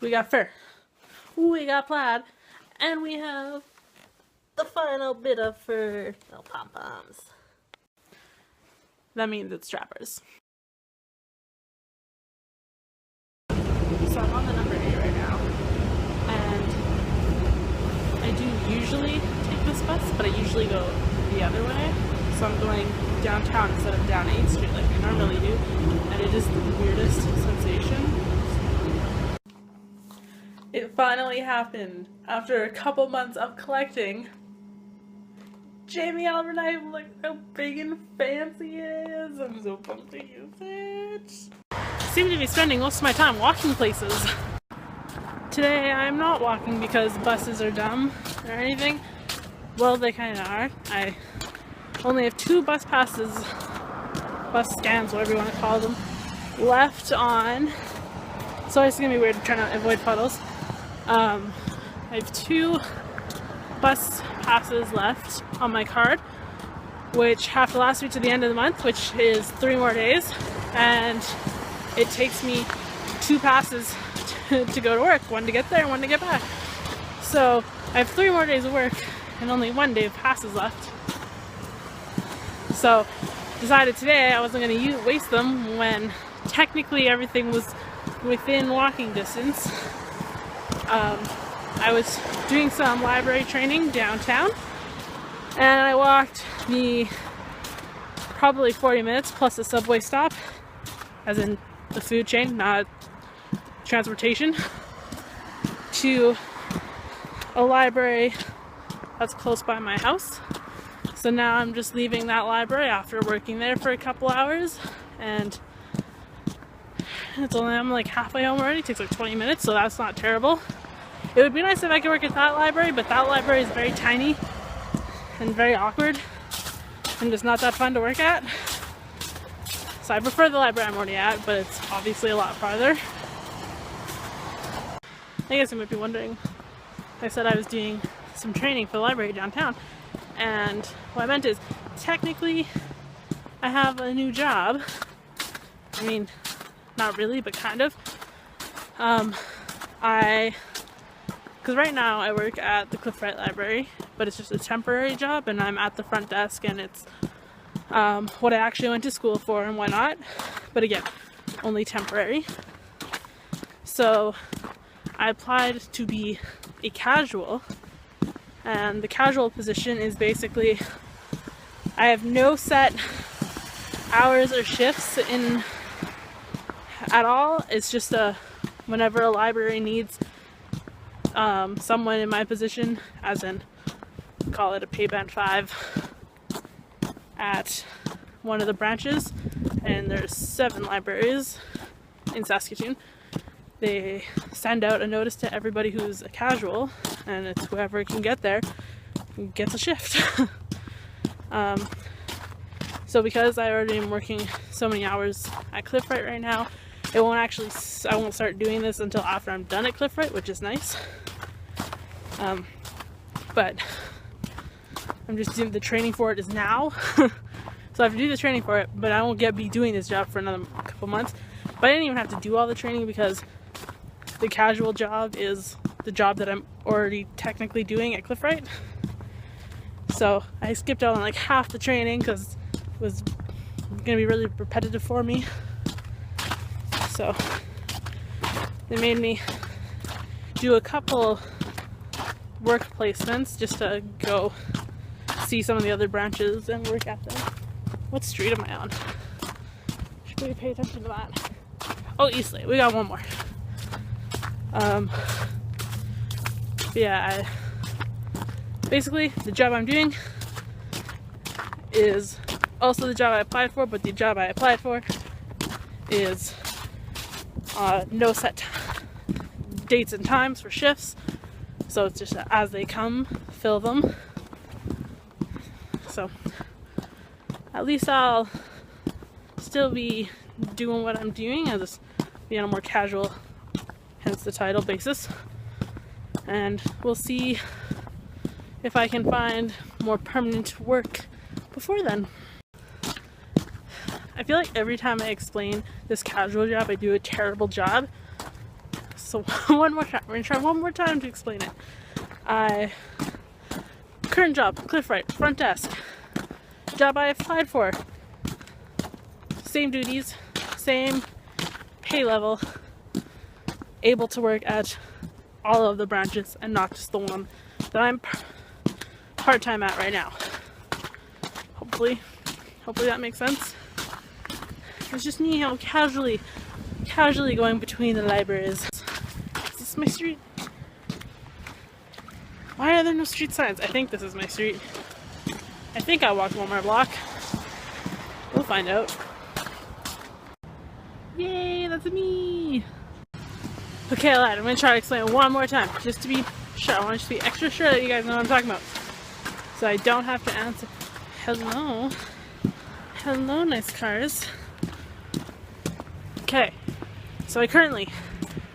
We got fur, we got plaid, and we have the final bit of fur. No pom-poms. That means it's strappers. So I'm on the number 8 right now, and I do usually take this bus, but I usually go the other way. So I'm going downtown instead of down 8th Street like I normally do, and it is the weirdest sensation. It finally happened after a couple months of collecting. Jamie Albert knife, look how big and fancy it is. I'm so pumped to use it. I seem to be spending most of my time walking places. Today I'm not walking because buses are dumb or anything. Well, they kind of are. I only have 2 bus passes, bus scans, whatever you want to call them, left on. Sorry, it's gonna be weird trying to avoid puddles. I have 2 bus passes left on my card, which have to last me to the end of the month, which is 3 more days, and it takes me 2 passes to go to work, 1 to get there and 1 to get back. So I have 3 more days of work and only 1 day of passes left. So decided today I wasn't going to waste them when technically everything was within walking distance. I was doing some library training downtown, and I walked probably 40 minutes plus a subway stop, as in the food chain, not transportation, to a library that's close by my house. So now I'm just leaving that library after working there for a couple hours, and I'm like halfway home already. It takes like 20 minutes, so that's not terrible. It would be nice if I could work at that library, but that library is very tiny and very awkward and just not that fun to work at. So I prefer the library I'm already at, but it's obviously a lot farther. I guess you might be wondering, I said I was doing some training for the library downtown, and what I meant is, technically I have a new job. I mean, not really, but kind of. Because right now I work at the Cliff Wright Library, but it's just a temporary job, and I'm at the front desk, and it's what I actually went to school for and whatnot, but again, only temporary. So I applied to be a casual, and the casual position is basically I have no set hours or shifts in at all. It's just whenever a library needs someone in my position, as in call it a pay band 5 at one of the branches, and there's 7 libraries in Saskatoon. They send out a notice to everybody who's a casual, and it's whoever can get there gets a shift. So because I already am working so many hours at Cliff Wright right now, I won't start doing this until after I'm done at Cliff Wright, which is nice. But I'm just doing the training for it is now. So I have to do the training for it, but I won't be doing this job for another couple months. But I didn't even have to do all the training because the casual job is the job that I'm already technically doing at Cliff Wright. So I skipped out on like half the training because it was going to be really repetitive for me. So they made me do a couple work placements just to go see some of the other branches and work at them. What street am I on? Should we pay attention to that? Oh, Eastlake. We got one more. Yeah, basically the job I'm doing is also the job I applied for, but the job I applied for is no set dates and times for shifts, so it's just as they come, fill them. So at least I'll still be doing what I'm doing. I'll just be on a more casual, hence the title, basis, and we'll see if I can find more permanent work before then. I feel like every time I explain this casual job, I do a terrible job. So one more time. We're gonna try one more time to explain it. Current job, Cliff Wright, front desk. Job I applied for. Same duties, same pay level. Able to work at all of the branches and not just the one that I'm part-time at right now. Hopefully that makes sense. It's just me, how casually going between the libraries. Is this my street? Why are there no street signs? I think this is my street. I think I walked one more block. We'll find out. Yay, that's me! Okay, I lied. I'm gonna try to explain it one more time, just to be sure. I want to be extra sure that you guys know what I'm talking about. So I don't have to answer. Hello? Hello, nice cars. Okay, so I currently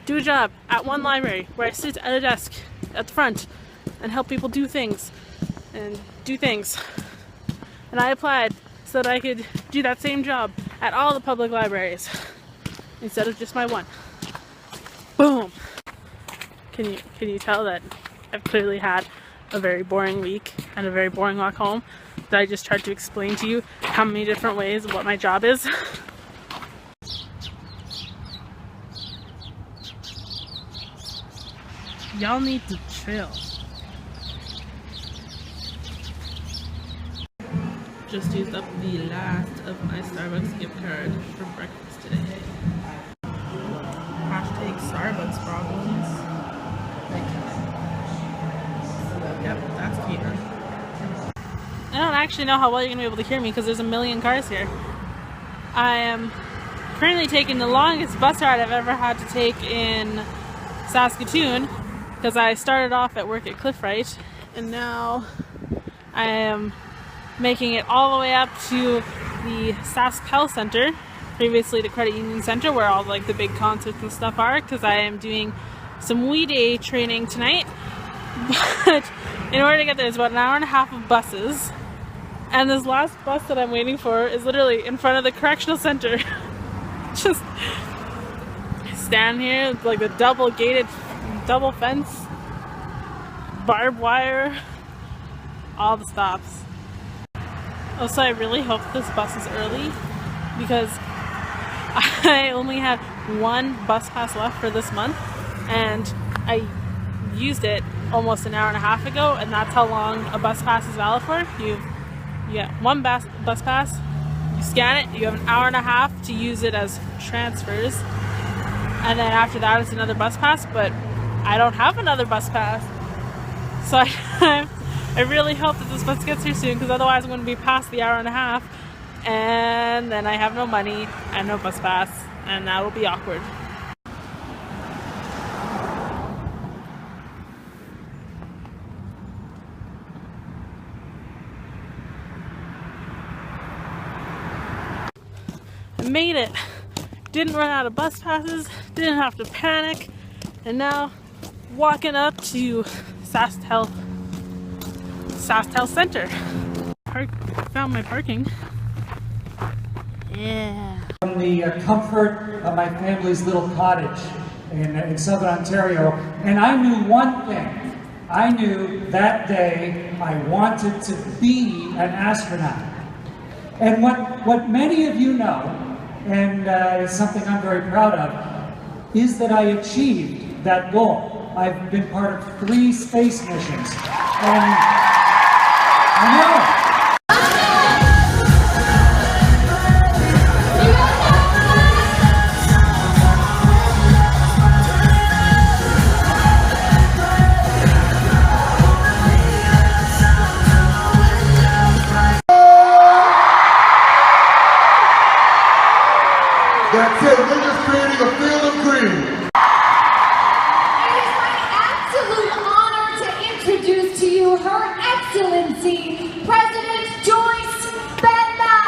do a job at one library where I sit at a desk at the front and help people do things. And I applied so that I could do that same job at all the public libraries instead of just my one. Boom! Can you tell that I've clearly had a very boring week and a very boring walk home? That I just tried to explain to you how many different ways of what my job is. Y'all need to chill. Just used up the last of my Starbucks gift card for breakfast today. Hashtag Starbucks problems. Yep, that's Peter. I don't actually know how well you're going to be able to hear me because there's a million cars here. I am currently taking the longest bus ride I've ever had to take in Saskatoon because I started off at work at Cliff Wright and now I am making it all the way up to the SaskTel Center, previously the Credit Union Center where all like the big concerts and stuff are, because I am doing some Wee Day training tonight. But in order to get there, it's about an hour and a half of buses. And this last bus that I'm waiting for is literally in front of the correctional center. Just stand here, like the double gated, double fence, barbed wire, all the stops. Also, I really hope this bus is early because I only had one bus pass left for this month and I used it almost an hour and a half ago, and that's how long a bus pass is valid for. You get one bus pass, you scan it, you have an hour and a half to use it as transfers, and then after that it's another bus pass, but I don't have another bus pass. So I really hope that this bus gets here soon because otherwise I'm going to be past the hour and a half and then I have no money and no bus pass and that will be awkward. I made it! Didn't run out of bus passes, didn't have to panic, and now walking up to SaskTel Center. Found my parking. Yeah. From the comfort of my family's little cottage in southern Ontario, and I knew one thing. I knew that day I wanted to be an astronaut. And what many of you know, and is something I'm very proud of, is that I achieved that goal. I've been part of 3 space missions. And I know. That's it, we're just creating a field of green. It is my absolute honor to introduce to you Her Excellency, President Joyce Benda.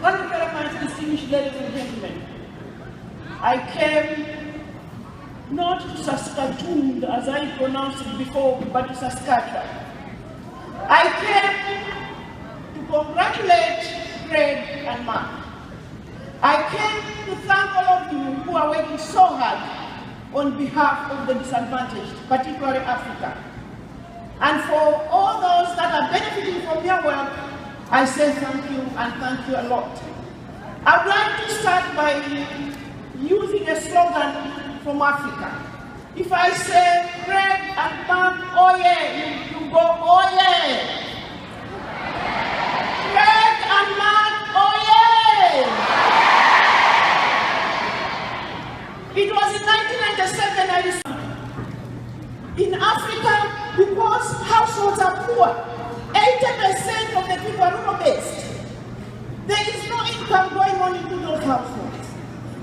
What the Paramount distinguished ladies and gentlemen, I came not to Saskatoon as I pronounced it before, but to Saskatchewan. I came to congratulate Greg and Mark. I came to thank all of you who are working so hard on behalf of the disadvantaged, particularly Africa. And for all those that are benefiting from your work, I say thank you and thank you a lot. I'd like to start by using a slogan from Africa. If I say Greg and Mark, oh yeah, you go, oh yeah. Greg and Mark, oh yeah. It was in 1997 I decided. In Africa, because households are poor, 80% of the people are rural-based. There is no income going on into those households.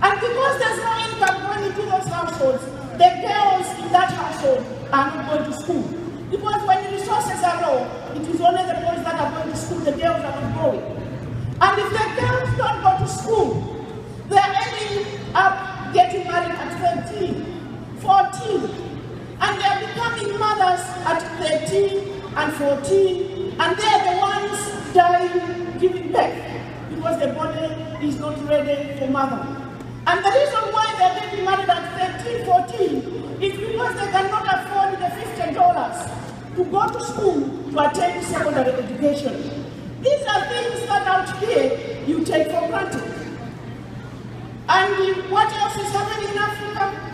And because there's no income going into those households, the girls in that household are not going to school. Because when the resources are low, it is only the boys that are going to school, the girls are not going. And if the girls don't go to school, they're ending up getting married at 13, 14, and they're becoming mothers at 13 and 14, and they're the ones dying, giving birth, because the body is not ready for mother. And the reason why they're getting married at 13, 14 is because they cannot afford the $50 to go to school to attend secondary education. These are things that out here you take for granted. And what else is happening in Africa?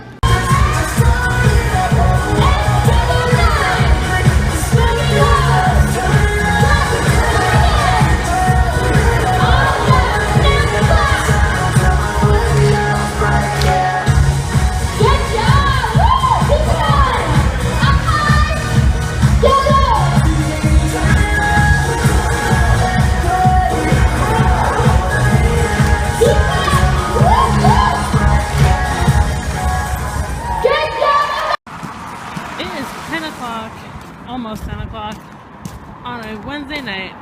Almost 10 o'clock on a Wednesday night.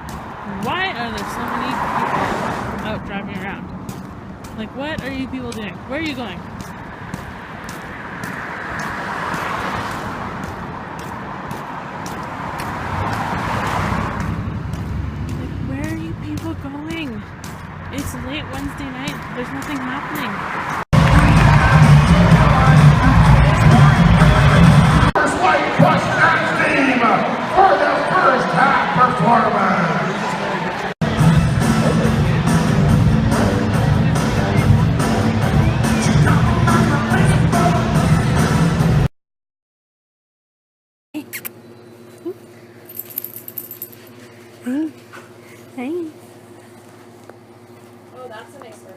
Why are there so many people out driving around? Like, what are you people doing? Where are you going? Like, where are you people going? It's late Wednesday night. There's nothing happening. For the first half performance. Hey. Oh, that's a nice circle.